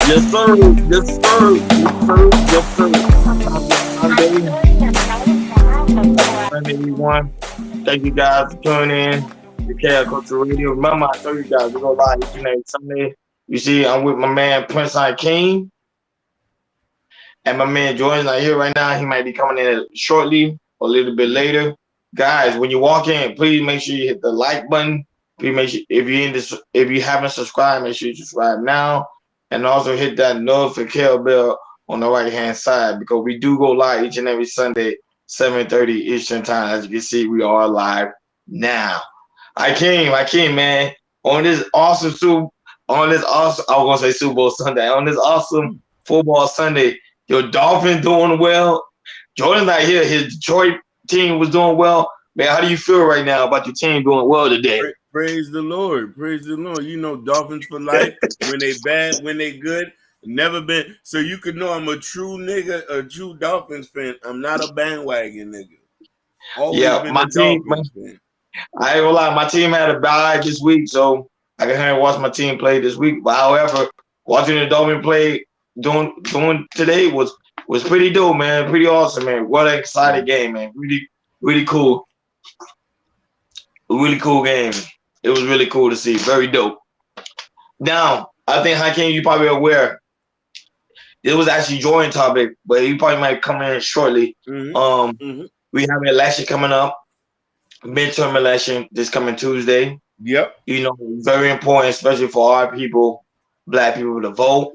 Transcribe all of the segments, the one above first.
Yes, sir. Yes, sir. Yes, sir. Yes, sir. Happy Sunday. Happy Sunday, everyone. Thank you guys for tuning in to KL Culture Radio. Remember, I told you guys we go live each and every Sunday. You see, I'm with my man Prince King, and my man Jordan's not here right now. He might be coming in shortly or a little bit later. Guys, when you walk in, please make sure you hit the like button. Please make sure if you haven't subscribed, make sure you subscribe now, and also hit that notification bell on the right hand side because we do go live each and every Sunday, 7:30 Eastern time. As you can see, we are live now. I came, man, on this awesome I was gonna say Super Bowl Sunday, on this awesome football Sunday. Your Dolphins doing well. Jordan's not here. His Detroit team was doing well. Man, how do you feel right now about your team doing well today? Praise the Lord. Praise the Lord. You know, Dolphins for life. When they bad, when they good. Never been. So you could know I'm a true nigga, a true Dolphins fan. I'm not a bandwagon nigga. Always been my a team. Dolphins fan. I ain't gonna lie. My team had a bye this week, so I can hear and watch my team play this week. But however, watching the Dolphins play doing today was pretty dope, man. Pretty awesome, man. What an exciting game, man. Really cool. A really cool game. It was really cool to see. Very dope. Now, I think Hakeem, you probably aware. It was actually Jordan topic, but he probably might come in shortly. We have an election coming up, midterm election this coming Tuesday. Yep. You know, very important, especially for our people, black people, to vote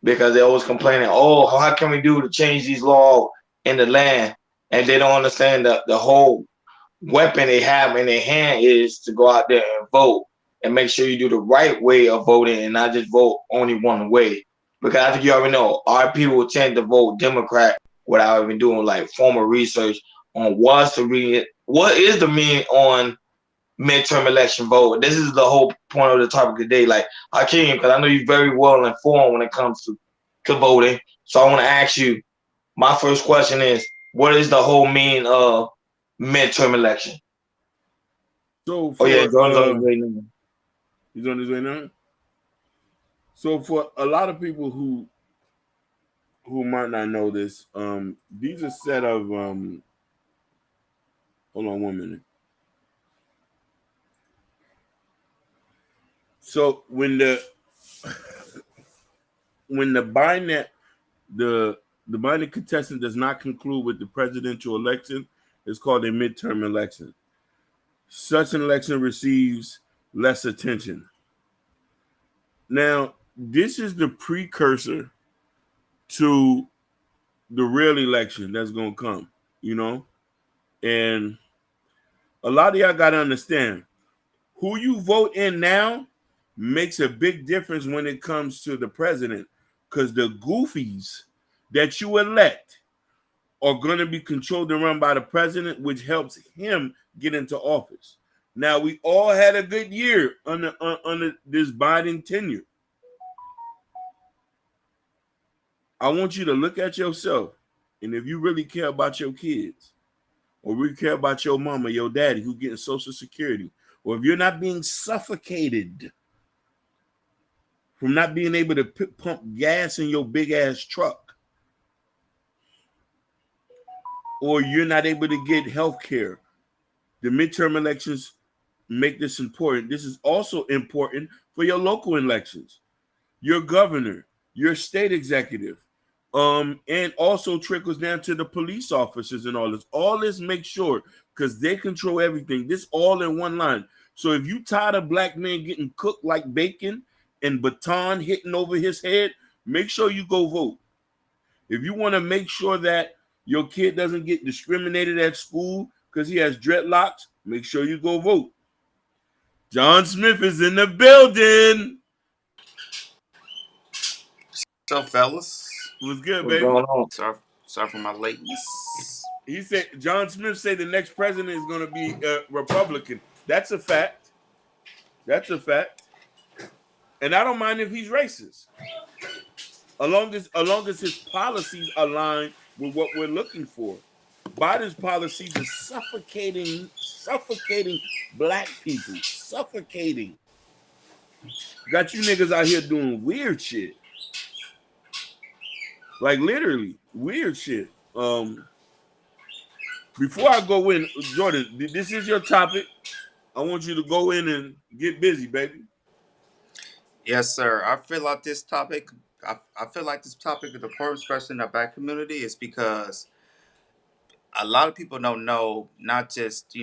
because they're always complaining, oh, how can we do to change these laws in the land? And they don't understand the whole weapon they have in their hand is to go out there and vote and make sure you do the right way of voting and not just vote only one way. Because I think you already know our people tend to vote Democrat without even doing like formal research on what is the meaning on midterm election vote. This is the whole point of the topic today. Like Hakeem, because I know you're very well informed when it comes to voting. So I want to ask you, my first question is, what is the whole meaning of midterm election? So for, Jordan's on his way now. He's on his way now. So for a lot of people who might not know this, these are a set of hold on 1 minute. So when the Biden contestant does not conclude with the presidential election, it's called a midterm election. Such an election receives less attention. Now, this is the precursor to the real election that's going to come, you know? And a lot of y'all got to understand, who you vote in now makes a big difference when it comes to the president, because the goofies that you elect are going to be controlled and run by the president, which helps him get into office. Now, we all had a good year under this Biden tenure. I want you to look at yourself, and if you really care about your kids, or really care about your mama, your daddy who getting Social Security, or if you're not being suffocated from not being able to pump gas in your big ass truck, or you're not able to get health care, the midterm elections make this important. This is also important for your local elections, your governor, your state executive, and also trickles down to the police officers and all this. All this makes sure, because they control everything. This all in one line. So if you tired of black men getting cooked like bacon and baton hitting over his head, make sure you go vote. If you want to make sure that your kid doesn't get discriminated at school because he has dreadlocks, make sure you go vote. John Smith is in the building. What's up, fellas? What's good, What's baby? going on? Sorry for my lateness. He said John Smith said the next president is going to be a Republican. That's a fact. That's a fact. And I don't mind if he's racist, as long as his policies align with what we're looking for. Biden's policies are suffocating black people. Suffocating. Got you niggas out here doing weird shit. Like literally weird shit. Before I go in, Jordan, this is your topic. I want you to go in and get busy, baby. Yes, sir. I feel like this topic. I feel like this topic is important, especially in the black community, is because a lot of people don't know. Not just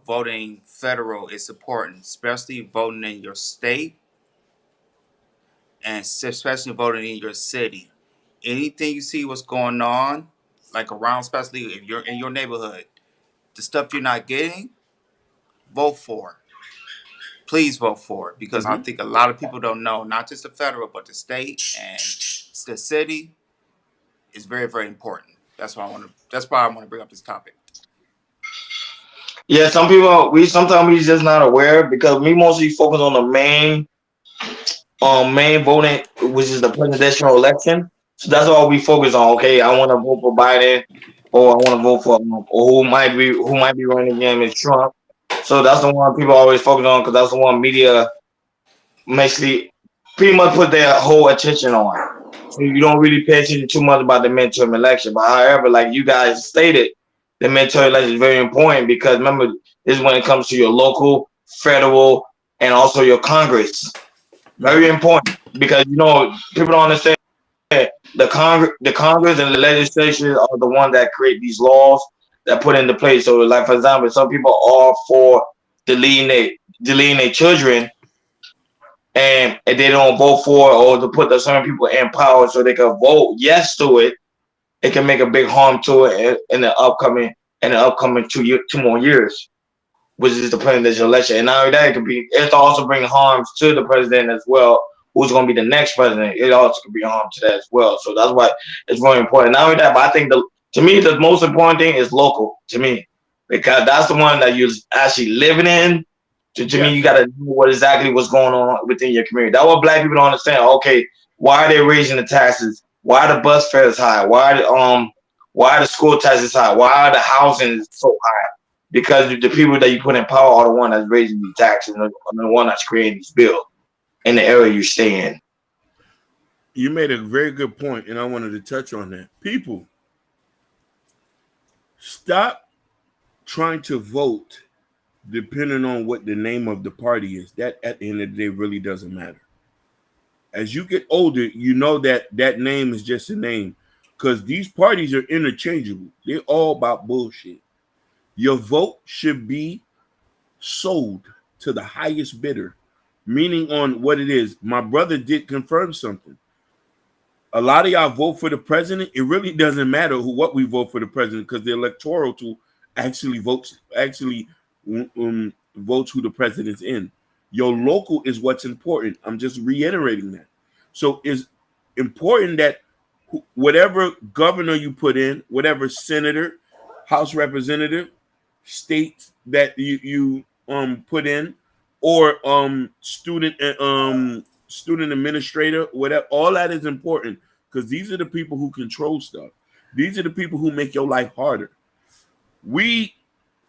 voting federal is important, especially voting in your state and especially voting in your city. Anything you see what's going on, like around, especially if you're in your neighborhood, the stuff you're not getting, vote for. Please vote for it because I Mm-hmm. think a lot of people don't know, not just the federal, but the state and the city is very, very important. That's why I want to. That's why I want to bring up this topic. Yeah, some people we sometimes we just not aware because we mostly focus on the main voting, which is the presidential election. So that's all we focus on. Okay, I want to vote for Biden, or I want to vote for or who might be running again is Trump. So that's the one people always focus on because that's the one media basically pretty much put their whole attention on. So you don't really pay attention too much about the midterm election. But however, like you guys stated, the midterm election is very important because remember, this is when it comes to your local, federal, and also your Congress. Very Mm-hmm. important because people don't understand the Congress and the legislature are the ones that create these laws that put into place. So, like for example, some people are for deleting their children and they don't vote for it or to put the certain people in power so they can vote yes to it, it can make a big harm to it in the upcoming 2 more years, which is the presidential election. And not only that, it also bring harms to the president as well, who's going to be the next president. It also could bring harm to that as well. So that's why it's very important. Not only that, but I think to me the most important thing is local to me because that's the one that you're actually living in. To me, you Yes. got to know what's going on within your community. That's what black people don't understand. Okay, why are they raising the taxes? Why are the bus fares high? Why are the school taxes high? Why are the housing so high? Because the people that you put in power are the one that's raising these taxes and the one that's creating these bills in the area you stay in. You made a very good point, and I wanted to touch on that. People, stop trying to vote depending on what the name of the party is. That at the end of the day really doesn't matter. As you get older, you know that that name is just a name because these parties are interchangeable. They're all about bullshit. Your vote should be sold to the highest bidder, meaning on what it is. My brother did confirm something. A lot of y'all vote for the president. It really doesn't matter what we vote for the president because the electoral tool votes who the president's in. Your local is what's important. I'm just reiterating that. So it's important that whatever governor you put in, whatever senator, House representative, state that you put in, or student administrator, whatever, all that is important because these are the people who control stuff. These are the people who make your life harder. We're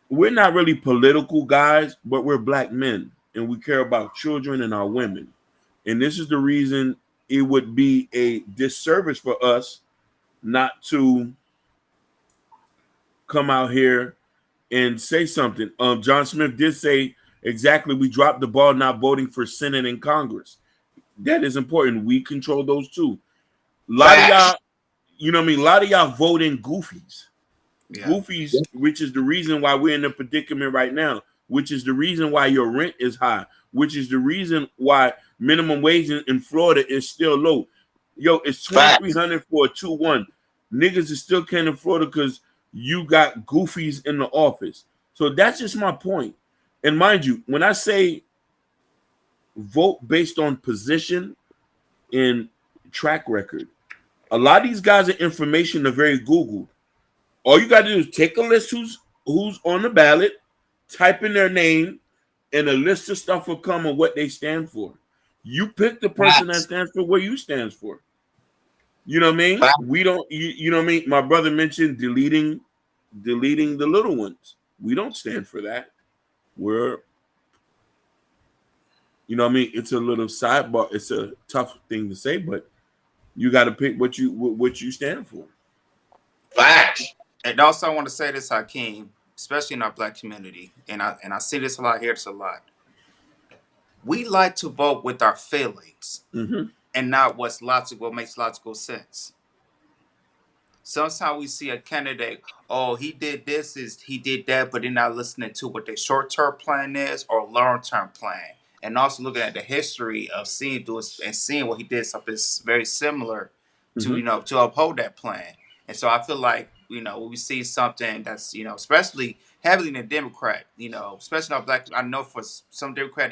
not really political guys, but we're black men and we care about children and our women. And this is the reason it would be a disservice for us not to come out here and say something. John Smith did say exactly we dropped the ball not voting for Senate and Congress. That is important. We control those too. A lot of Facts. y'all, you know what I mean? A lot of y'all voting goofies. Yeah. Goofies, which is the reason why we're in the predicament right now, which is the reason why your rent is high, which is the reason why minimum wage in Florida is still low. Yo, it's Facts. 2,300 for a 2-1. Niggas is still can't in Florida because you got goofies in the office. So that's just my point. And mind you, when I say vote based on position and track record, a lot of these guys are information are very Googled. All you got to do is take a list who's on the ballot, type in their name, and a list of stuff will come of what they stand for. You pick the person that Facts. stands for what you stands for. You know what I mean? Facts. We don't. You know what I mean? My brother mentioned deleting the little ones. We don't stand for that. We're, you know what I mean? It's a little sidebar. It's a tough thing to say, but You got to pick what you stand for. Facts. And also, I want to say this, Hakeem, especially in our black community, and I see this a lot, hear this a lot. We like to vote with our feelings Mm-hmm. and not what's logical, what makes logical sense. Sometimes we see a candidate, oh, he did this, is he did that, but they're not listening to what their short-term plan is or long-term plan. And also looking at the history of seeing what he did something very similar to, Mm-hmm. to uphold that plan. And so I feel like, when we see something that's, especially heavily in the Democrat, especially not black, I know for some Democrat,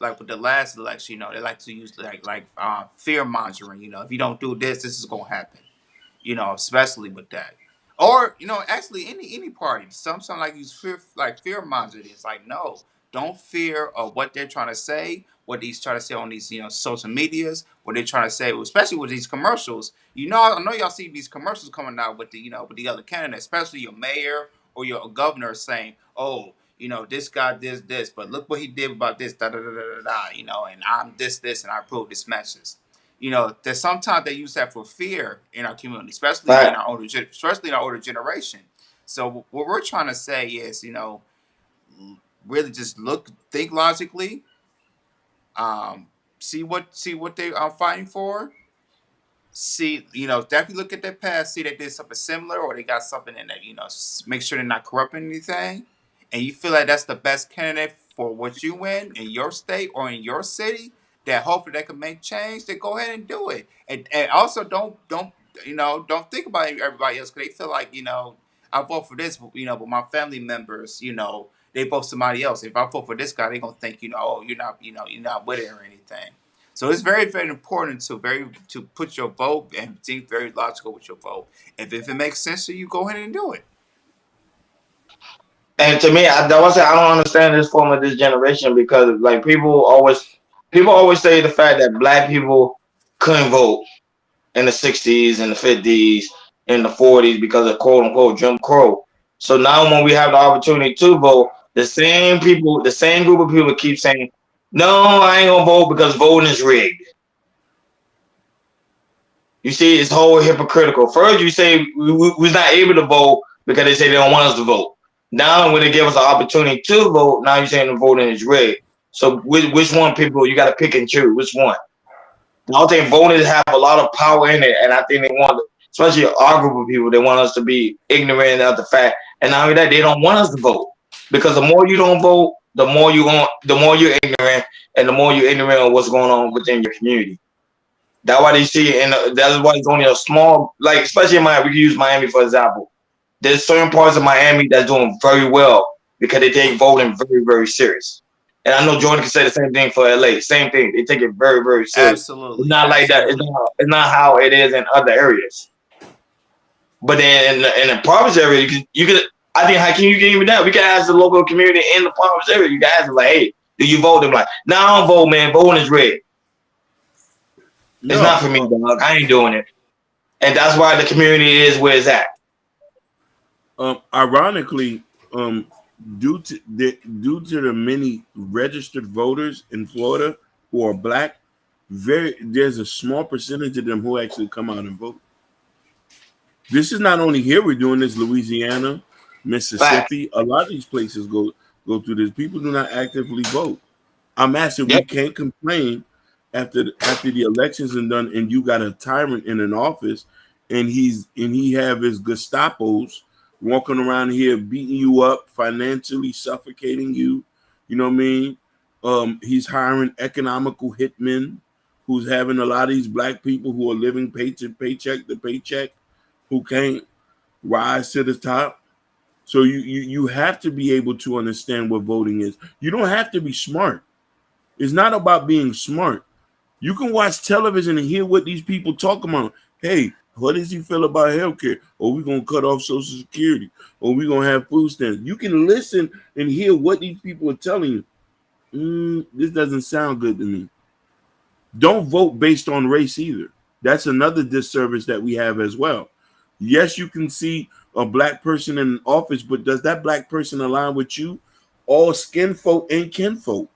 like with the last election, they like to use fear mongering, if you don't do this, this is gonna happen, especially with that. Or, actually any party. Some like use fear mongering. It's like, no, don't fear of what they're trying to say, what he's trying to say on these, social medias, what they're trying to say, especially with these commercials. I know y'all see these commercials coming out with with the other candidates, especially your mayor or your governor saying, oh, this guy did this, but look what he did about this, da da da da da da, and I'm this, and I approve this message. That sometimes they use that for fear in our community, especially in Fact. our especially in our older generation. So what we're trying to say is, really just think logically, um, see what they are fighting for. See, definitely look at their past, see they did something similar or they got something in that, make sure they're not corrupting anything. And you feel like that's the best candidate for what you win in your state or in your city, that hopefully they can make change, then go ahead and do it. And also don't think about everybody else because they feel like, I vote for this, but my family members, they vote somebody else. If I vote for this guy, they're gonna think, oh, you're not with it or anything. So it's very, very important to put your vote and think very logical with your vote. If it makes sense to you, go ahead and do it. And to me, I don't say I don't understand this form of this generation because like people always say the fact that black people couldn't vote in the '60s and the '50s and the '40s because of quote unquote Jim Crow. So now when we have the opportunity to vote, the same people, the same group of people keep saying, "No, I ain't gonna vote because voting is rigged." You see, it's whole hypocritical. First, you say we was not able to vote because they say they don't want us to vote. Now, when they give us an opportunity to vote, now you're saying the voting is rigged. So, which one people you got to pick and choose? Which one? I think voters have a lot of power in it, and I think they want, especially our group of people, they want us to be ignorant of the fact. And not only that, they don't want us to vote because the more you don't vote, the more you're ignorant, and the more you're ignorant of what's going on within your community. That's why they see it, and that's why it's only a small, like especially in Miami. We can use Miami for example. There's certain parts of Miami that's doing very well because they take voting very, very serious. And I know Jordan can say the same thing for LA. Same thing. They take it very, very serious. It's Absolutely, not like that. absolutely. It's not how it is in other areas. But then in the province area, you can. I think how can you get even that? We can ask the local community in the province area. You can ask them like, hey, do you vote? They're like, no, I don't vote, man. Voting is red. It's not for me, No, dog. I ain't doing it. And that's why the community is where it's at. ironically, due to the many registered voters in Florida who are black, there's a small percentage of them who actually come out and vote. This is not only here we're doing this, Louisiana, Fact. Mississippi, a lot of these places go through this. People do not actively vote. I'm asking, we Yep. can't complain after the elections are done and you got a tyrant in an office and he have his Gestapos walking around here beating you up, financially suffocating you. You know what I mean? He's hiring economical hitmen who's having a lot of these black people who are living paycheck to paycheck who can't rise to the top. So you have to be able to understand what voting is. You don't have to be smart. It's not about being smart. You can watch television and hear what these people talk about. Hey, what does he feel about healthcare? Or we're gonna cut off Social Security, or we're gonna have food stamps. You can listen and hear what these people are telling you. This doesn't sound good to me. Don't vote based on race either. That's another disservice that we have as well. Yes, you can see a black person in office, but does that black person align with you? All skin folk and kinfolk.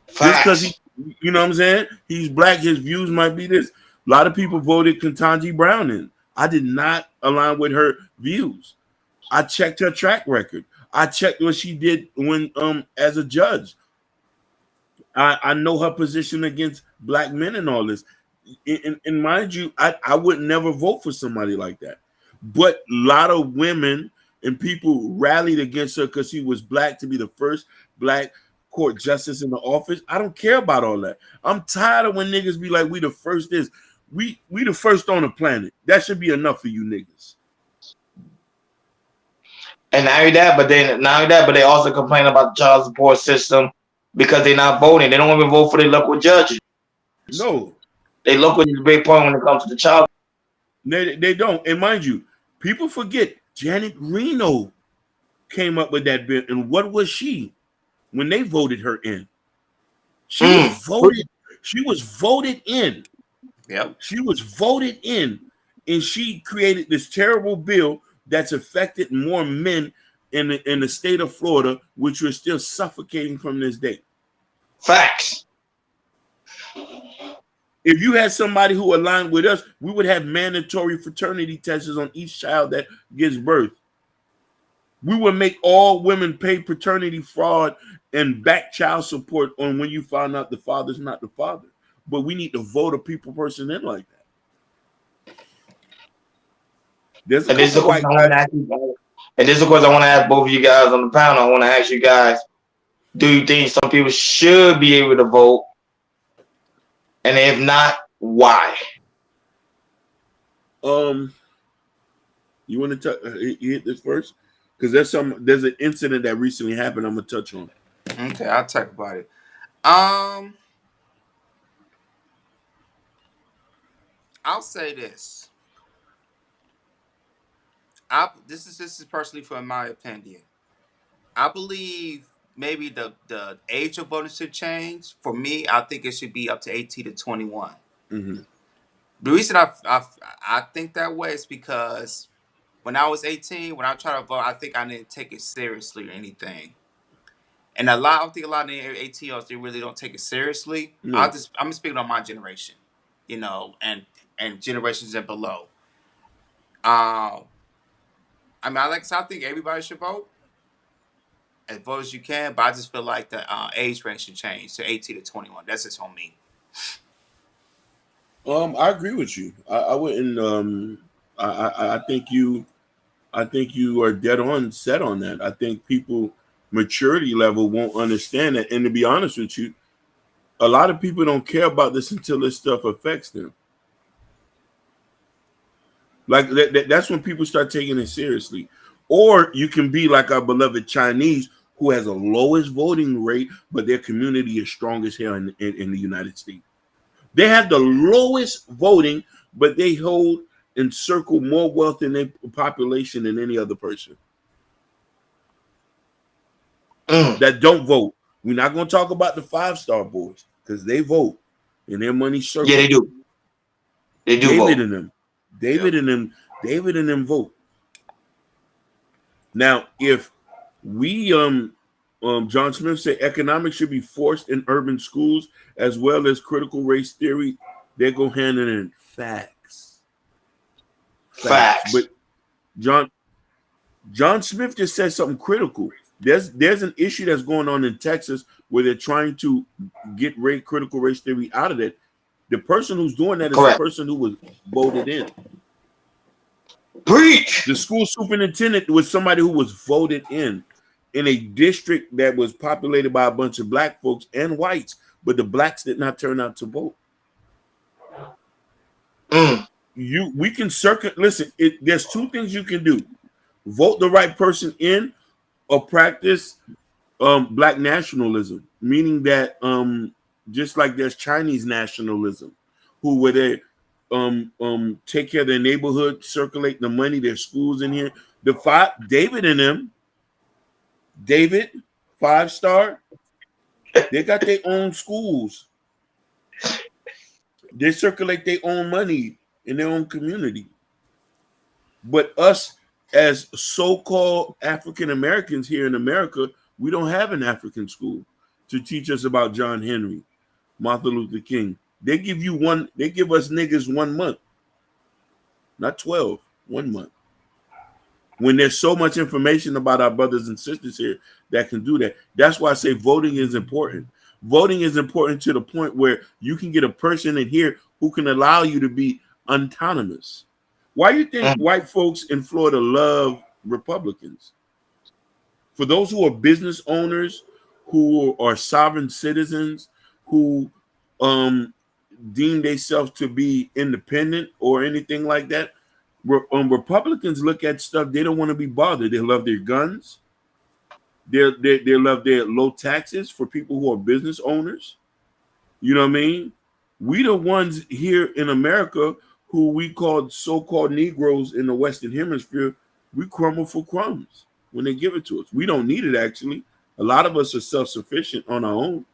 Just because Facts. you know what I'm saying? He's black, his views might be this. A lot of people voted Ketanji Brown in. I did not align with her views. I checked her track record. I checked what she did when as a judge. I know her position against black men and all this. And mind you, I would never vote for somebody like that. But a lot of women and people rallied against her because she was black to be the first black court justice in the office. I don't care about all that. I'm tired of when niggas be like, we the first this. We the first on the planet. That should be enough for you niggas. And but they also complain about the child support system because they're not voting. They don't even vote for their local judges. No. They local is a big point when it comes to the child. They don't. And mind you, people forget Janet Reno came up with that bill. And what was she when they voted her in? She was voted in. Yep. She was voted in, and she created this terrible bill that's affected more men in the state of Florida, which we're still suffocating from this day. Facts. If you had somebody who aligned with us, we would have mandatory fraternity tests on each child that gives birth. We would make all women pay paternity fraud and back child support on when you find out the father's not the father. But we need to vote a people person in like that. There's and this is a question I want to ask both of you guys on the panel. I want to ask you guys, do you think some people should be able to vote? And if not, why? You want to hit this first? Because there's an incident that recently happened. I'm gonna touch on. Okay, I'll talk about it. I'll say this. This is personally from my opinion. I believe maybe the age of voting should change. For me, I think it should be up to 18 to 21. Mm-hmm. The reason I think that way is because when I was 18, when I tried to vote, I think I didn't take it seriously or anything. And I think a lot of the 18-year-olds, they really don't take it seriously. No. I'm speaking on my generation, and generations and below. I think everybody should vote as vote as you can, but I just feel like the age range should change to 18 to 21. That's just on me. I agree with you. I wouldn't. I think you are dead on set on that. I think people maturity level won't understand that. And to be honest with you, a lot of people don't care about this until this stuff affects them. Like that's when people start taking it seriously. Or you can be like our beloved Chinese, who has a lowest voting rate, but their community is strongest here in the United States. They have the lowest voting, but they hold and circle more wealth in their population than any other person. That don't vote. We're not going to talk about the 5-star boys because they vote and their money circle. Yeah, they do. They do David vote. and them. David and them vote. Now, if we John Smith said economics should be forced in urban schools as well as critical race theory, they go hand in hand. Facts. But John Smith just said something critical. There's an issue that's going on in Texas where they're trying to get critical race theory out of it. The person who's doing that is the person who was voted in. Preach. The school superintendent was somebody who was voted in a district that was populated by a bunch of black folks and whites, but the blacks did not turn out to vote. We can listen, there's two things you can do. Vote the right person in or practice black nationalism, meaning that just like there's Chinese nationalism, where they take care of their neighborhood, circulate the money, their schools in here. David, 5-star, they got their own schools. They circulate their own money in their own community. But us as so-called African Americans here in America, we don't have an African school to teach us about John Henry, Martin Luther King, They give you one. They give us niggas 1 month, not 12. 1 month. When there's so much information about our brothers and sisters here that can do that. That's why I say voting is important. Voting is important to the point where you can get a person in here who can allow you to be autonomous. Why do you think white folks in Florida love Republicans? For those who are business owners, who are sovereign citizens, who deem themselves to be independent or anything like that, Republicans look at stuff, they don't want to be bothered. They love their guns. They love their low taxes for people who are business owners. You know what I mean? We the ones here in America who we call so-called Negroes in the Western Hemisphere, we crumble for crumbs when they give it to us. We don't need it, actually. A lot of us are self-sufficient on our own.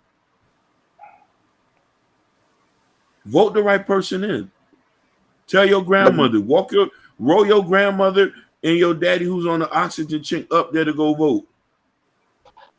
Vote the right person in. Tell your grandmother, roll your grandmother and your daddy who's on the oxygen chain up there to go vote.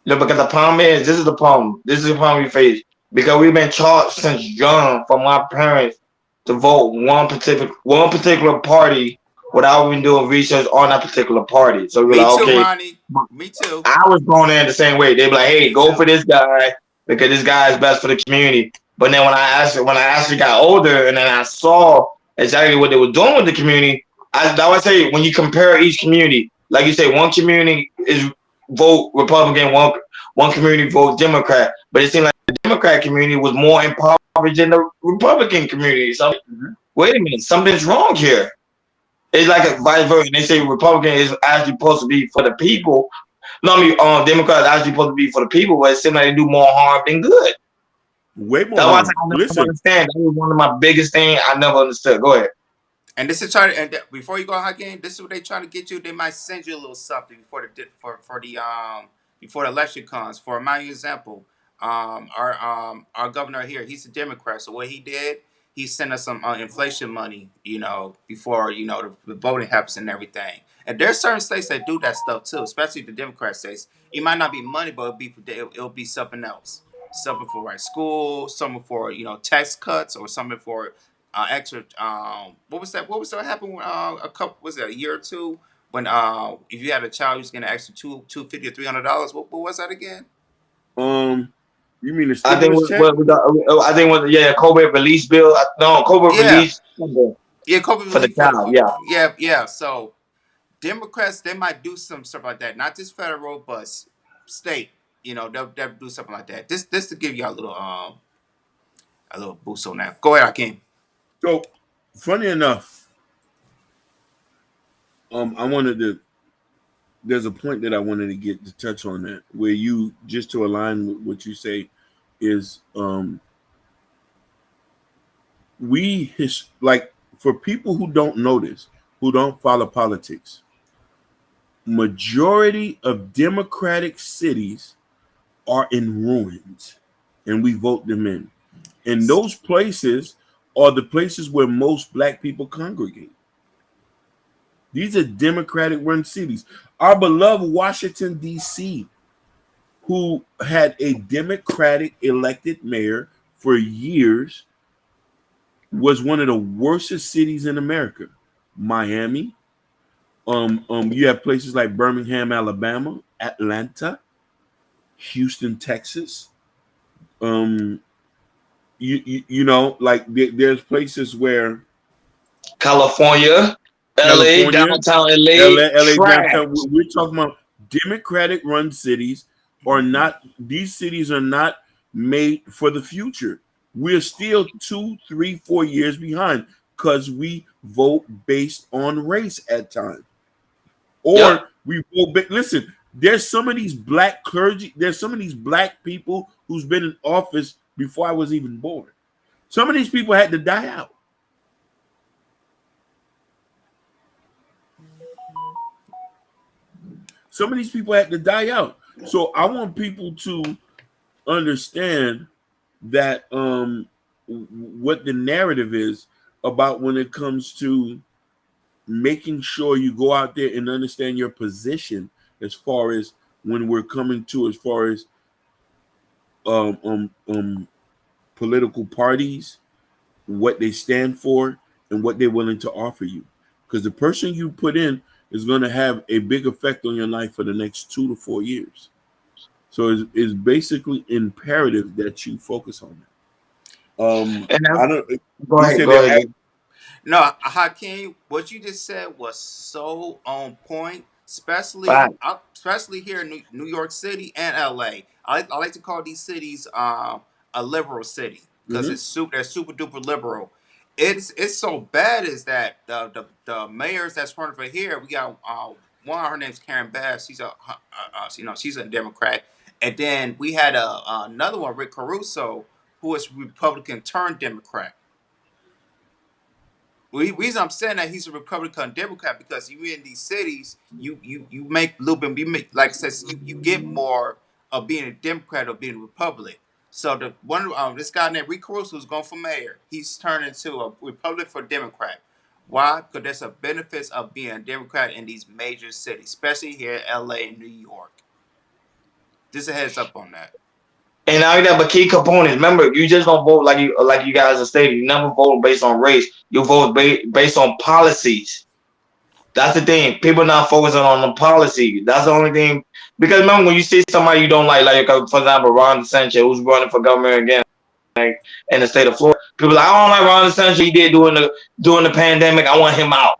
No, because the problem is, this is the problem. This is the problem we face. Because we've been taught since young from my parents to vote one particular party without even doing research on that particular party. So we're Me like, too, okay, Ronnie. Me too. I was going in the same way. They'd be like, hey, go for this guy because this guy is best for the community. But then when I actually got older and then I saw exactly what they were doing with the community, I would say when you compare each community, like you say, one community is vote Republican, one community vote Democrat, but it seemed like the Democrat community was more impoverished than the Republican community. So wait a minute, something's wrong here. It's like a vice versa. They say Republican is actually supposed to be for the people. No, I mean, Democrats are actually supposed to be for the people, but it seems like they do more harm than good. Way more That's harm. why I never understand. That was one of my biggest things I never understood. Go ahead. And this is trying to, and before you go Hakeem, this is what they trying to get you. They might send you a little something before the election comes. For my example, our governor here, he's a Democrat. So what he did, he sent us some inflation money, before the voting happens and everything. And there's certain states that do that stuff too, especially the Democrat states. It might not be money, but it'll be something else, something for right school, something for tax cuts, or something for extra. What was that? What was that happened when a year or two when if you had a child who's getting an extra $250 or $300? What was that again? You mean the I think stimulus check? COVID release bill. No, COVID release. Yeah, COVID for the child. Yeah. So Democrats, they might do some stuff like that, not just federal, but state. They'll do something like that. This to give you a little boost on that. Go ahead, Hakeem. So, funny enough, there's a point that I wanted to get to touch on that, where you, just to align with what you say, is for people who don't know this, who don't follow politics, majority of Democratic cities are in ruins, and we vote them in. And those places are the places where most Black people congregate. These are Democratic-run cities. Our beloved Washington, D.C., who had a Democratic elected mayor for years, was one of the worstest cities in America. Miami. You have places like Birmingham, Alabama, Atlanta, Houston, Texas. There's places where California, LA, downtown LA, downtown. We're talking about Democratic-run cities. These cities are not made for the future. We're still 2, 3, 4 years behind because we vote based on race at times. Or we vote. Listen, there's some of these Black clergy. There's some of these Black people who's been in office before I was even born. Some of these people had to die out. Some of these people had to die out. So I want people to understand that what the narrative is about when it comes to making sure you go out there and understand your position as far as when we're coming to as far as political parties what they stand for, and what they're willing to offer you. Because the person you put in is going to have a big effect on your life for the next 2 to 4 years. So it's basically imperative that you focus on that. And I don't. go You ahead, said go they're ahead. No, Hakeem, what you just said was so on point, especially Fine. especially here in New York City and LA. I like to call these cities a liberal city because mm-hmm. they're super duper liberal. It's so bad is that the mayors that's running for here, we got one, her name's Karen Bass. She's a Democrat, and then we had another one, Rick Caruso, who is Republican turned Democrat. Reason I'm saying that he's a Republican Democrat because you in these cities, you make a little bit, like I said, you get more of being a Democrat or being a Republican. So the one this guy named Rick Caruso who's going for mayor, he's turned into a Republican for Democrat. Why? Because there's a benefits of being a Democrat in these major cities, especially here in LA and New York. Just a heads up on that. And now that, but key components. Remember, you just don't vote like you guys are stating. You never vote based on race. You vote based on policies. That's the thing. People not focusing on the policy. That's the only thing. Because remember, when you see somebody you don't like for example, Ron DeSantis, who's running for governor again, like, in the state of Florida, people like, I don't like Ron DeSantis. He did during the pandemic. I want him out.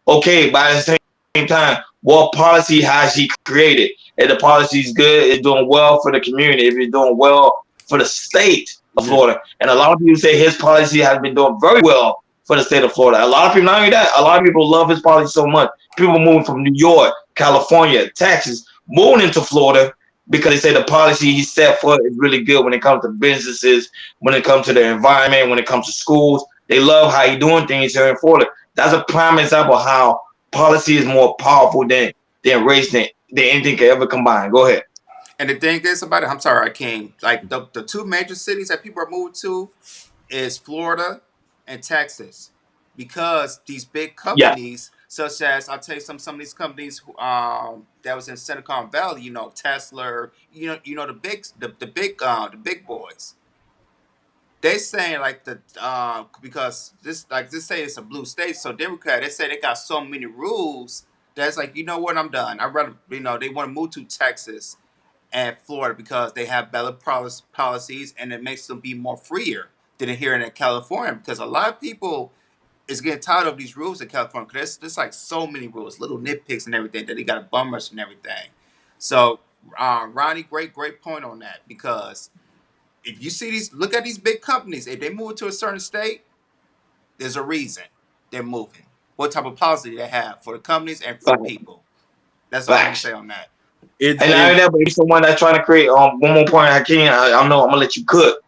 Okay, but at the same time, what policy has he created? If the policy is good, it's doing well for the community. If it's doing well for the state of Yeah. Florida, and a lot of people say his policy has been doing very well for the state of Florida. A lot of people, not only that, a lot of people love his policy so much. People moving from New York, California, Texas, moving into Florida because they say the policy he set for is really good when it comes to businesses, when it comes to the environment, when it comes to schools. They love how he's doing things here in Florida. That's a prime example of how policy is more powerful than race than anything can ever combine. Go ahead. And the thing is about it, I'm sorry, I came. Like the two major cities that people are moving to is Florida and Texas, because these big Yeah. companies, such as I'll tell you some of these companies that was in Silicon Valley, Tesla, the big boys. They saying like because this say it's a blue state, so Democrat, they say they got so many rules that's like, you know what, I'm done. I rather they want to move to Texas and Florida because they have better policies and it makes them be more freer than here in California, because a lot of people is getting tired of these rules in California because there's like so many rules, little nitpicks and everything that they got to bum rush and everything. So Ronnie, great point on that, because if you see look at these big companies, if they move to a certain state, there's a reason they're moving. What type of policy they have for the companies and for the people. That's all I'm gonna say on that. It's And I never he's someone that's trying to create one more point, Hakeem. I know I'm gonna let you cook.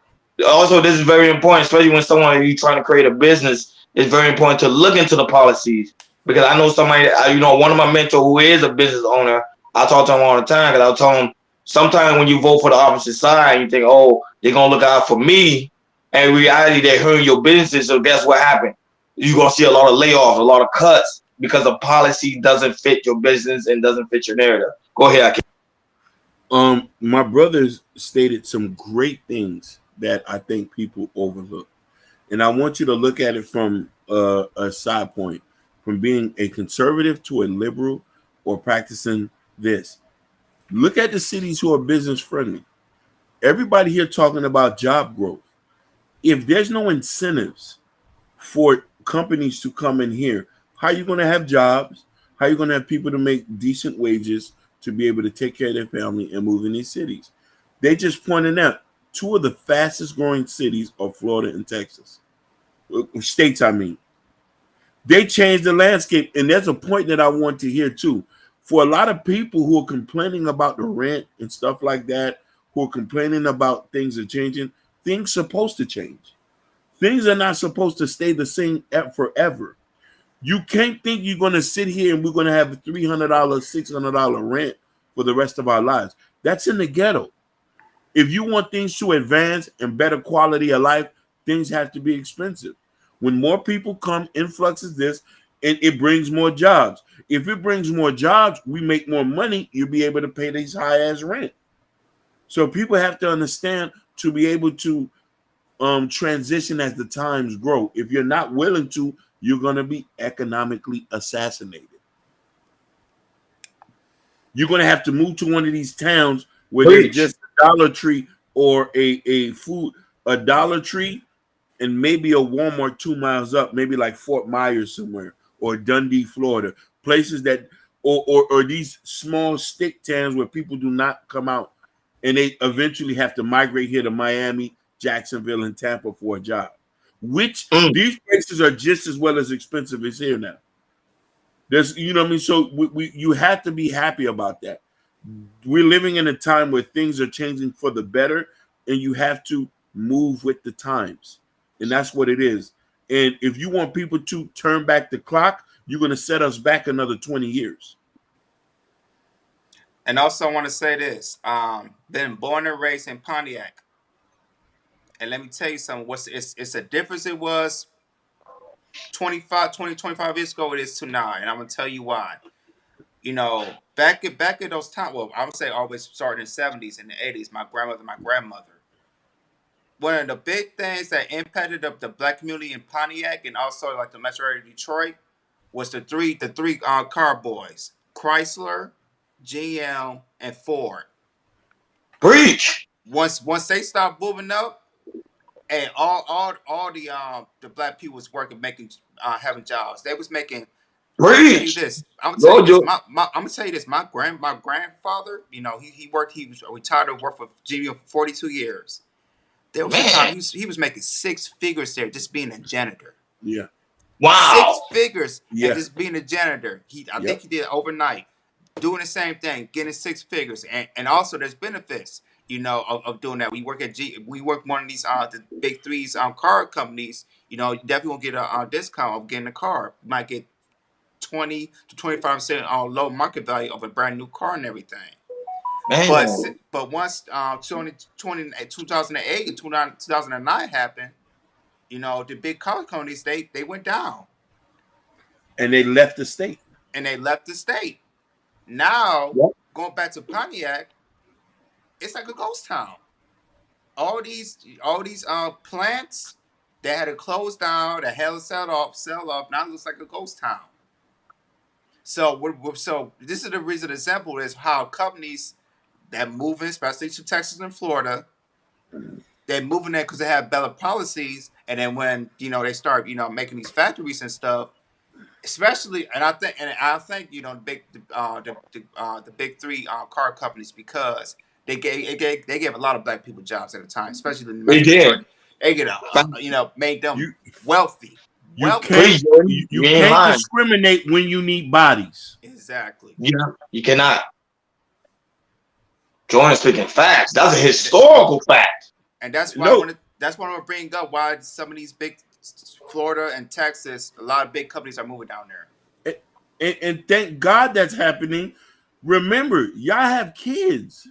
Also, this is very important, especially when someone you trying to create a business. It's very important to look into the policies, because I know somebody, one of my mentors who is a business owner. I talk to him all the time because I tell him sometimes when you vote for the opposite side, you think, oh, they're gonna look out for me. And in reality, they're hurting your business. So guess what happened? You're gonna see a lot of layoffs, a lot of cuts because the policy doesn't fit your business and doesn't fit your narrative. Go ahead, Hakeem. My brothers stated some great things that I think people overlook, and I want you to look at it from a side point, from being a conservative to a liberal, or practicing this. Look at the cities who are business friendly. Everybody here talking about job growth. If there's no incentives for companies to come in here, how are you going to have jobs? How are you going to have people to make decent wages to be able to take care of their family and move in these cities? They just pointed out two of the fastest growing cities are Florida and Texas. States, I mean. They changed the landscape, and there's a point that I want to hear too. For a lot of people who are complaining about the rent and stuff like that, who are complaining about things are changing, things are supposed to change. Things are not supposed to stay the same forever. You can't think you're going to sit here and we're going to have a $300, $600 rent for the rest of our lives. That's in the ghetto. If you want things to advance and better quality of life, things have to be expensive. When more people come, influx is this, and it brings more jobs. If it brings more jobs, we make more money, you'll be able to pay these high-ass rent. So people have to understand, to be able to transition as the times grow. If you're not willing to, you're going to be economically assassinated. You're going to have to move to one of these towns where there's just a Dollar Tree or a Dollar Tree and maybe a Walmart 2 miles up, maybe like Fort Myers somewhere or Dundee, Florida, places that or these small stick towns where people do not come out and they eventually have to migrate here to Miami, Jacksonville, and Tampa for a job. Which these places are just as well as expensive as here now. There's, you know what I mean? So you have to be happy about that. We're living in a time where things are changing for the better, and you have to move with the times. And that's what it is. And if you want people to turn back the clock, you're going to set us back another 20 years. And also I want to say this. Been born and raised in Pontiac. And let me tell you something. It's a difference it was 25 years ago it is to now. And I'm going to tell you why. You know, back at those times, well, I would say always starting in the 70s and the 80s, my grandmother. One of the big things that impacted the black community in Pontiac and also like the metro area of Detroit was the three car boys: Chrysler, GM, and Ford. Preach. Once they stopped moving up, and all the black people was working, having jobs. They was making. Preach. I'm gonna tell you this. My grandfather, you know, he worked. He was retired and worked for GM for 42 years. There was a time he was making 6 figures there just being a janitor. Yeah. Wow. 6 figures and just being a janitor. I think he did it overnight, doing the same thing, getting 6 figures, and also there's benefits, you know, of doing that. We work one of these the big threes car companies. You know, you definitely won't get a discount of getting a car. You might get 20 to 25% on low market value of a brand new car and everything. Man. But once 2008 and 2009 happened, you know, the big car companies they went down, and they left the state. Now going back to Pontiac, it's like a ghost town. All these plants that had to close down, that had to sell off. Now it looks like a ghost town. So this is the reason. Example is how companies that move in, especially to Texas and Florida, they're moving there because they have better policies. And then when, you know, they start, you know, making these factories and stuff, especially, and I think you know, the big three car companies, because they gave a lot of black people jobs at the time, especially the they did. They get you know, made them wealthy. You can't discriminate when you need bodies. Exactly. Yeah, you cannot. Jordan speaking facts. That's a historical fact. And that's why I want to bring up why some of these big Florida and Texas, a lot of big companies are moving down there. And thank God that's happening. Remember, y'all have kids.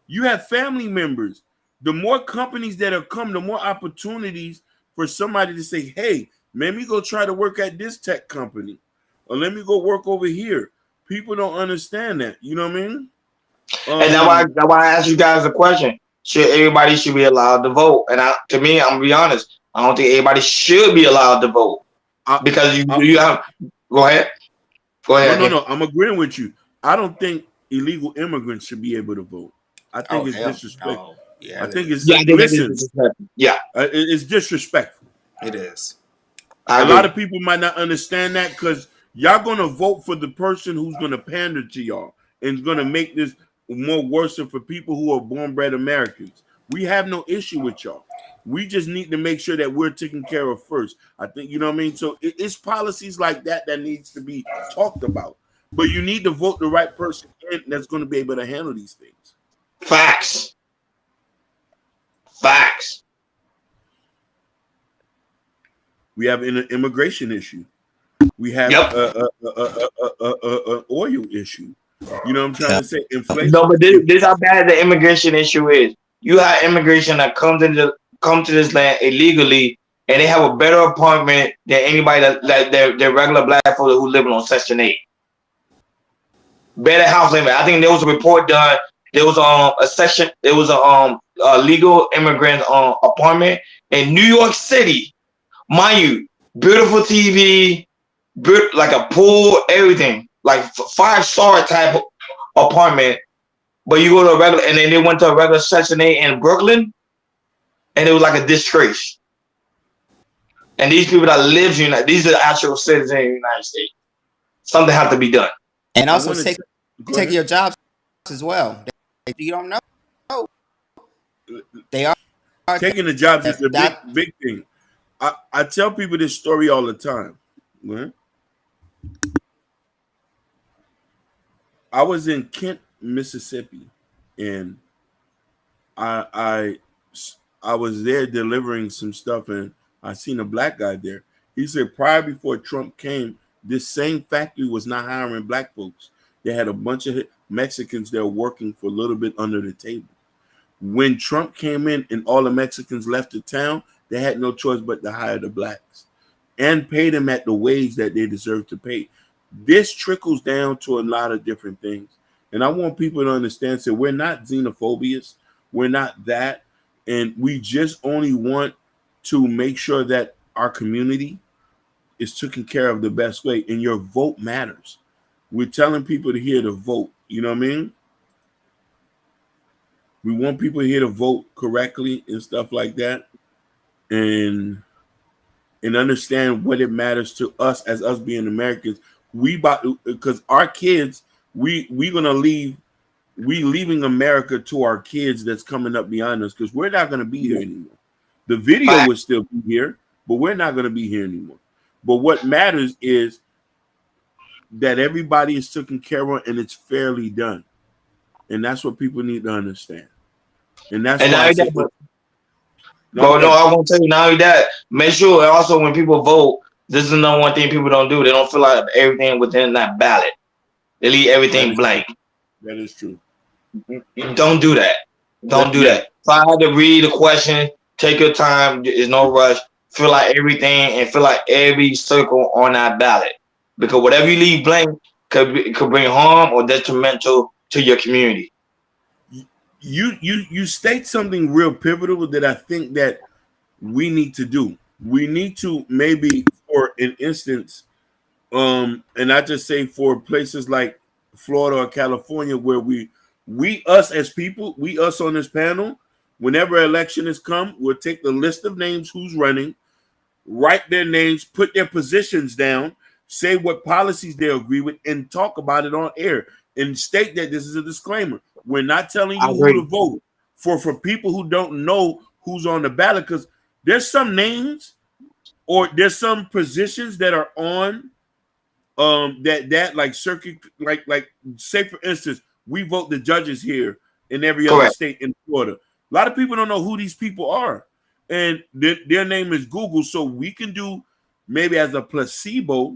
You have family members. The more companies that have come, the more opportunities for somebody to say, hey, let me go try to work at this tech company. Or let me go work over here. People don't understand that. You know what I mean? And that's why I asked you guys the question. Everybody should be allowed to vote. And to me, I'm gonna be honest, I don't think everybody should be allowed to vote. Because you have go ahead. No, I'm agreeing with you. I don't think illegal immigrants should be able to vote. I think it's disrespectful. No. Yeah, I think it's it's disrespectful. It is. A lot of people might not understand that because y'all gonna vote for the person who's gonna pander to y'all and is gonna make this more worse for people who are born-bred Americans. We have no issue with y'all. We just need to make sure that we're taken care of first. I think, you know what I mean? So it's policies like that needs to be talked about. But you need to vote the right person in that's going to be able to handle these things. Facts. We have an immigration issue. We have an oil issue. You know what I'm trying to say? Inflation. No, but this how bad the immigration issue is. You have immigration that come to this land illegally, and they have a better apartment than anybody that they're regular black folk who living on Section 8. Better house limit. I think there was a report done there was a section. There was a legal immigrant apartment in New York City, mind you, beautiful TV, like a pool, everything, like 5-star type apartment. But you go to a regular, and then they went to a regular Section 8 in Brooklyn, and it was like a disgrace. And these people that live in these are actual citizens in the United States. Something has to be done. And also take your jobs as well. You don't know. They are taking the jobs is a big thing. I tell people this story all the time. Right? I was in Kent, Mississippi, and I was there delivering some stuff, and I seen a black guy there. He said prior before Trump came, this same factory was not hiring black folks. They had a bunch of Mexicans there working for a little bit under the table. When Trump came in and all the Mexicans left the town, they had no choice but to hire the blacks and pay them at the wage that they deserve to pay. This trickles down to a lot of different things. And I want people to understand that we're not xenophobias. We're not that. And we just only want to make sure that our community is taken care of the best way. And your vote matters. We're telling people to hear to vote. You know what I mean? We want people here to vote correctly and stuff like that. And understand what it matters to us as us being Americans. Because our kids, we leaving America to our kids that's coming up behind us, because we're not going to be here anymore. The video will still be here, but we're not going to be here anymore. But what matters is that everybody is taken care of and it's fairly done. And that's what people need to understand. And that's why I won't tell you now that. Make sure also when people vote, this is the number one thing people don't do. They don't fill out everything within that ballot. They leave everything blank. That is true. Don't do that. Don't do that. Try to read the question. Take your time. There's no rush. Fill out everything and fill out every circle on that ballot. Because whatever you leave blank could bring harm or detrimental to your community. You state something real pivotal that I think that we need to do. We need to maybe, for an instance, and I just say for places like Florida or California, where we us as people, us on this panel, whenever election is come, we'll take the list of names who's running, write their names, put their positions down, say what policies they agree with, and talk about it on air and state that this is a disclaimer. We're not telling you who to vote for people who don't know who's on the ballot, because there's some names or there's some positions that are on that like circuit, like say for instance, we vote the judges here in every other state in Florida. A lot of people don't know who these people are, and their name is Google. So we can do maybe as a placebo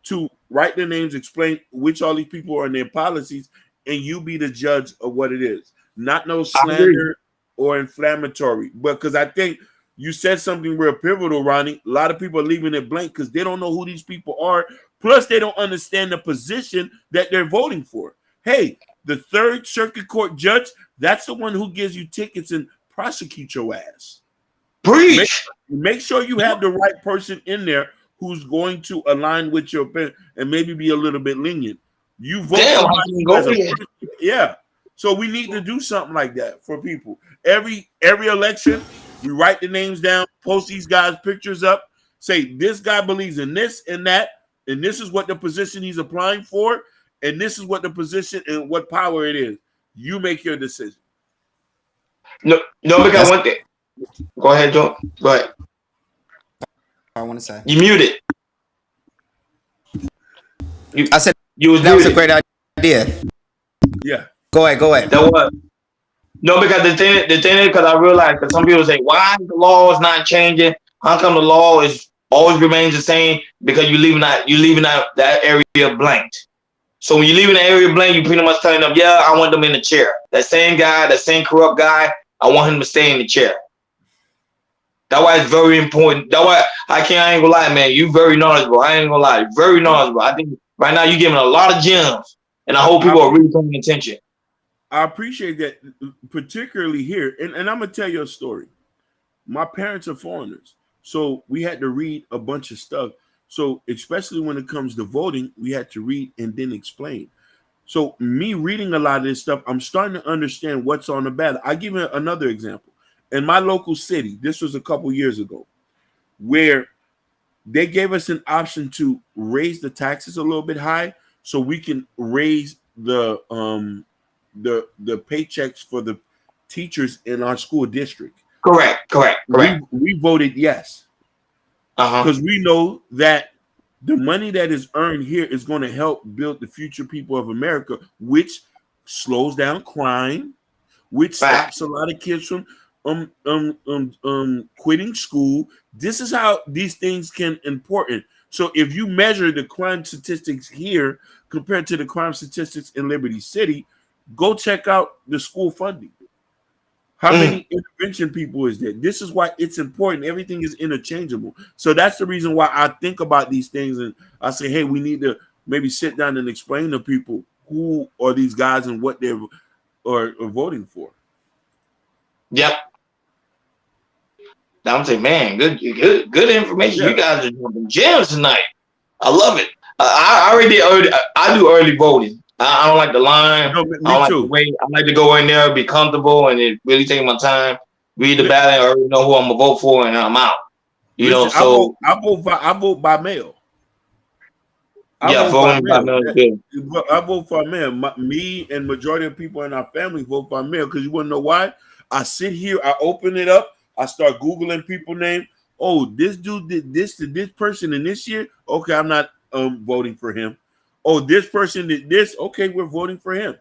to write their names, explain which all these people are and their policies, and you be the judge of what it is. Not no slander or inflammatory. But because I think you said something real pivotal, Ronnie. A lot of people are leaving it blank because they don't know who these people are. Plus, they don't understand the position that they're voting for. Hey, the Third Circuit Court judge, that's the one who gives you tickets and prosecute your ass. Preach. Make sure you have the right person in there who's going to align with your opinion and maybe be a little bit lenient. You vote yeah. So we need to do something like that for people. Every election, we write the names down, post these guys' pictures up, say this guy believes in this and that, and this is what the position he's applying for, and this is what the position and what power it is. You make your decision. No, because one thing. Go ahead, Joe. Go ahead. I want to say you muted. I said you was that muted. was a great idea. Yeah. Go ahead. That was because the thing is, because I realized that some people say, why the law is not changing? How come the law is always remains the same? Because you're leaving out that area blank. So when you're leaving the area blank, you pretty much telling them, yeah, I want them in the chair. That same guy, that same corrupt guy, I want him to stay in the chair. That's why it's very important. That's why I ain't gonna lie, man. You very knowledgeable. I ain't gonna lie. Very knowledgeable. I think right now you're giving a lot of gems, and I hope people are really paying attention. I appreciate that, particularly here. And I'm gonna tell you a story. My parents are foreigners, so we had to read a bunch of stuff. So especially when it comes to voting, we had to read and then explain. So me reading a lot of this stuff, I'm starting to understand what's on the ballot. I give you another example. In my local city, this was a couple years ago, where they gave us an option to raise the taxes a little bit high, so we can raise the paychecks for the teachers in our school district. Correct. We voted yes, because we know that the money that is earned here is going to help build the future people of America, which slows down crime, which stops a lot of kids from quitting school. This is how these things can important. So if you measure the crime statistics here compared to the crime statistics in Liberty City, go check out the school funding. How many intervention people is there? This is why it's important. Everything is interchangeable. So that's the reason why I think about these things, and I say, hey, we need to maybe sit down and explain to people who are these guys and what they're are voting for. Yep. I'm saying, man, good information. Yeah. You guys are dropping gems tonight. I love it. I do early voting. I don't like the line. No, I don't like to wait. I like to go in there, be comfortable, and it really take my time. Read the ballot. I already know who I'm gonna vote for, and I'm out. You know, so I vote by mail. Voting by mail is good. I vote by mail. Me and majority of people in our family vote by mail, because you want to know why? I sit here, I open it up, I start Googling people name. Oh, this dude did this to this person in this year. Okay, I'm not voting for him. Oh, this person did this. Okay, we're voting for him.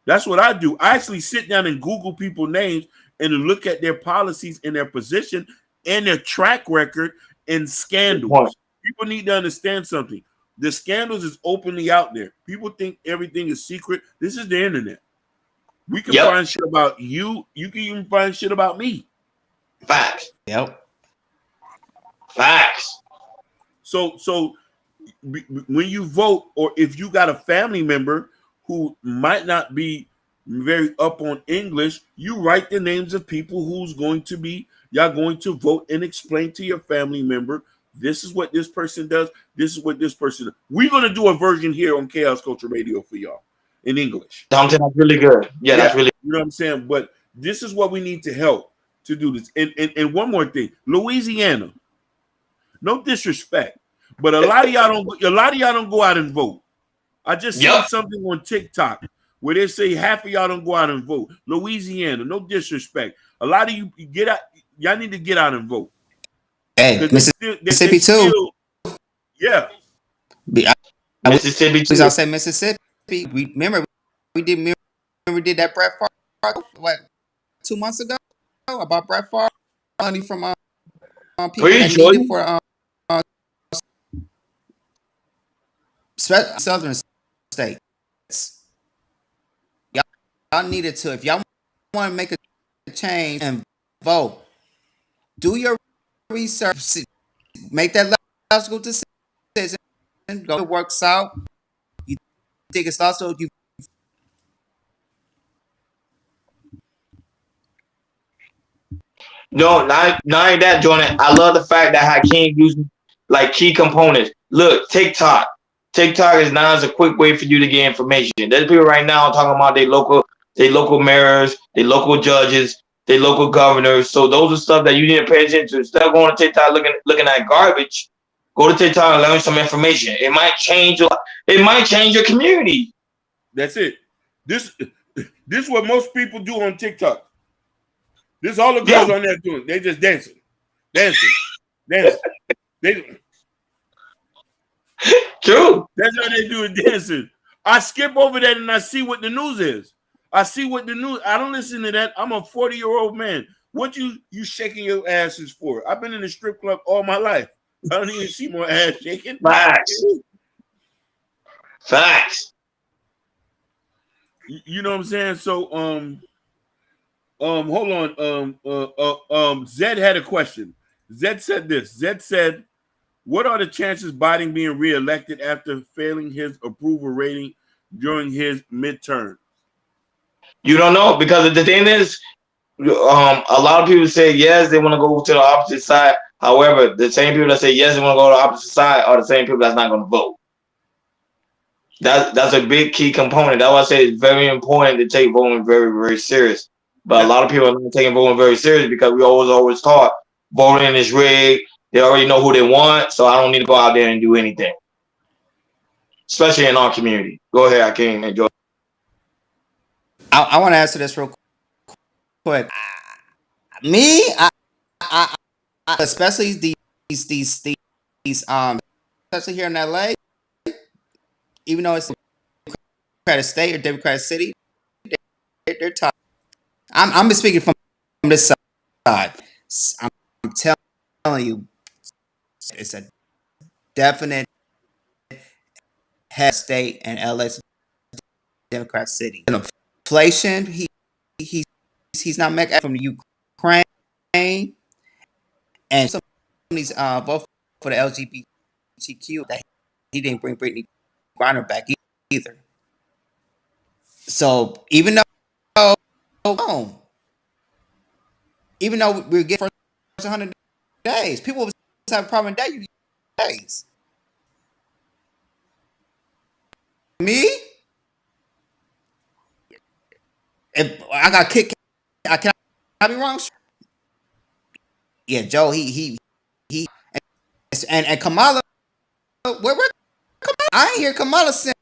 That's what I do. I actually sit down and Google people names and look at their policies and their position and their track record and scandals. People need to understand something. The scandals is openly out there. People think everything is secret. This is the internet. We can find shit about you. You can even find shit about me. Facts. Yep. Facts. So when you vote, or if you got a family member who might not be very up on English, you write the names of people who's going to be, y'all going to vote, and explain to your family member, this is what this person does, this is what this person does. We're going to do a version here on Chaos Culture Radio for y'all in English. That's really good. Yeah, that's really, you know what I'm saying? But this is what we need to help to do this. And one more thing, Louisiana, no disrespect, but a lot of y'all don't go out and vote. I just saw something on TikTok where they say half of y'all don't go out and vote. Louisiana, no disrespect. A lot of you get out, y'all need to get out and vote. Hey, Mississippi too. Yeah. Mississippi too. I say Mississippi. We did that Brett Favre, what, 2 months ago, about Brett Favre money from people that needed for southern states. Y'all needed to, if y'all want to make a change and vote, do your research, make that logical decision, go to works out. You think it's also you. No, not that, Jordan. I love the fact that Hakeem uses like key components. Look, TikTok. TikTok is now a quick way for you to get information. There's people right now talking about their local mayors, their local judges, their local governors. So those are stuff that you need to pay attention to. Instead of going to TikTok looking at garbage, go to TikTok and learn some information. It might change your community. That's it. This is what most people do on TikTok. This is all the girls on there doing. They just dancing. True. That's how they do it, dancing. I skip over that and I see what the news is. I don't listen to that. I'm a 40-year-old man. What you shaking your asses for? I've been in the strip club all my life. I don't even see more ass shaking. Facts. You know what I'm saying? So hold on. Zed had a question. Zed said this. Zed said, what are the chances Biden being reelected after failing his approval rating during his midterm? You don't know because the thing is, a lot of people say yes, they want to go to the opposite side. However, the same people that say yes, they want to go to the opposite side are the same people that's not going to vote. That's a big key component. That's why I say it's very important to take voting very, very serious. But a lot of people are not taking voting very serious because we always taught voting is rigged. They already know who they want, so I don't need to go out there and do anything. Especially in our community. Go ahead, I can enjoy. I want to answer this real quick. Me, I especially these especially here in LA, even though it's a Democratic state or Democratic city, they're tough. I'm speaking from this side. I'm telling you, it's a definite head state, and LA's a Democrat city. Inflation, he's not making from the Ukraine, and some of these vote for the LGBTQ that he didn't bring Brittany Griner back either. So even though we're getting first 100 days, people have a problem with days. Me, if I got kicked, I be wrong. Yeah, Joe, he and Kamala, where Kamala? I ain't hear Kamala since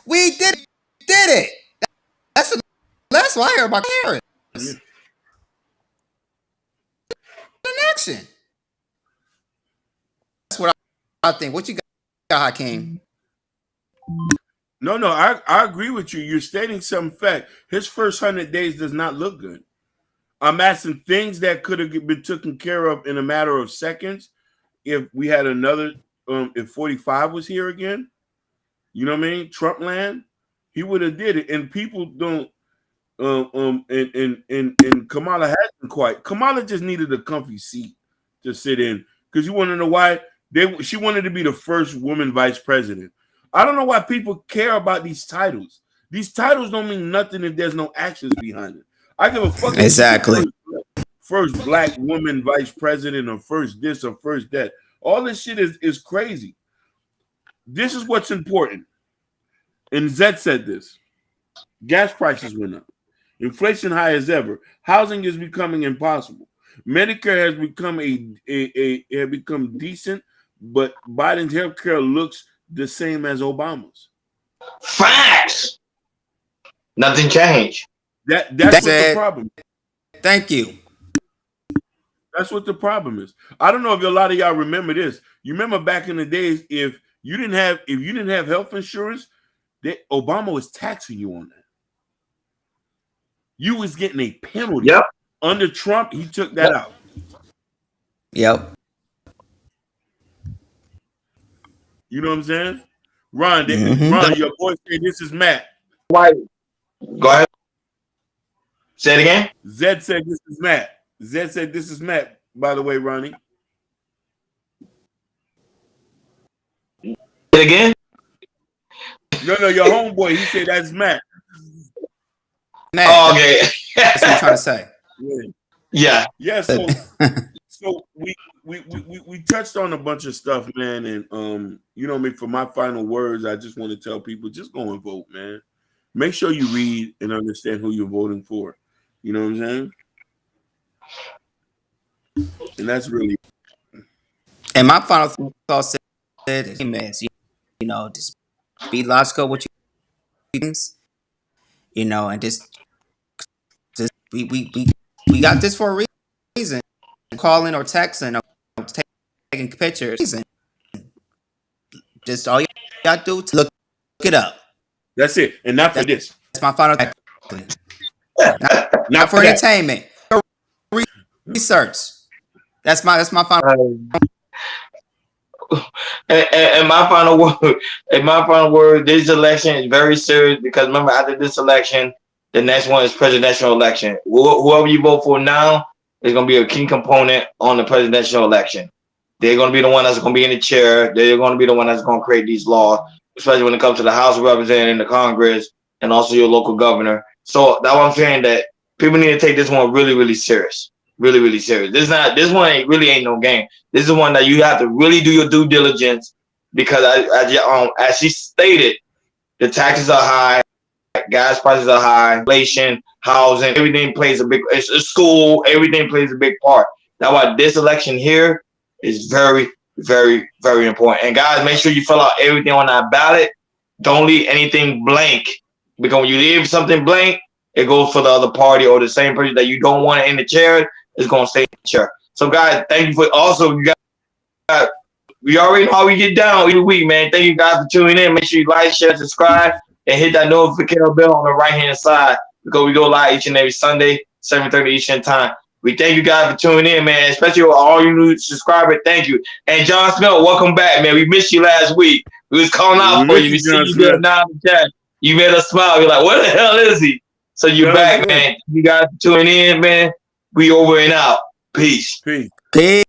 we did it. That's why I heard about Harris. Action. That's what I think. What you got, Hakeem? No, I agree with you. You're stating some fact. His first 100 days does not look good. I'm asking things that could have been taken care of in a matter of seconds if we had another, if 45 was here again. You know what I mean? Trump land, he would have did it. And people don't, and Kamala hasn't quite. Kamala just needed a comfy seat to sit in. Because you want to know why? She wanted to be the first woman vice president. I don't know why people care about these titles. These titles don't mean nothing if there's no actions behind it. I give a fuck. Exactly. First black woman vice president, or first this or first that. All this shit is crazy. This is what's important. And Zed said this. Gas prices went up. Inflation high as ever. Housing is becoming impossible. Medicare has become decent, but Biden's healthcare looks the same as Obama's. Facts. Nothing changed. That's what the problem is. Thank you. That's what the problem is. I don't know if a lot of y'all remember this. You remember back in the days, if you didn't have health insurance, Obama was taxing you on that. You was getting a penalty. Yep. Under Trump, he took that out. Yep. You know what I'm saying? Ron, Ron, your boy said this is Matt. Right. Go ahead. Say it again. Zed said this is Matt. Zed said this is Matt, by the way, Ronnie. Say it again. No, your homeboy, he said that's Matt. Matt, oh, okay. That's what I'm trying to say. Yeah. Yeah, so we touched on a bunch of stuff, man, and you know me, for my final words, I just want to tell people, just go and vote, man. Make sure you read and understand who you're voting for. You know what I'm saying? And that's really. And my final thought said, you know, just be logical with you, you know, and just we got this for a reason. Calling or texting or taking pictures. Just all you got to do to look it up. That's it, and not for this. That's my final. Not for entertainment. Research. That's my final. And my final word. This election is very serious because remember, after this election, the next one is presidential election. Whoever you vote for now is going to be a key component on the presidential election. They're going to be the one that's going to be in the chair. They're going to be the one that's going to create these laws, especially when it comes to the House of Representatives and the Congress, and also your local governor. So that's what I'm saying, that people need to take this one really, really serious. Really, really serious. This one really ain't no game. This is one that you have to really do your due diligence, because as she stated, the taxes are high, gas prices are high, inflation, housing, everything plays a big. It's school, everything plays a big part. That's why this election here is very, very, very important. And guys, make sure you fill out everything on that ballot. Don't leave anything blank, because when you leave something blank, it goes for the other party, or the same person that you don't want in the chair is going to stay in the chair. So, guys, thank you for also. You guys, we already know how we get down every week, man. Thank you guys for tuning in. Make sure you like, share, subscribe, and hit that notification bell on the right-hand side, because we go live each and every Sunday, 7:30 Eastern time. We thank you guys for tuning in, man. Especially all you new subscribers. Thank you. And John Smith, welcome back, man. We missed you last week. We was calling out for you. We see you there now in the chat. You made us smile. You're like, where the hell is he? So you're back, man. You guys for tuning in, man. We over and out. Peace. Peace. Peace.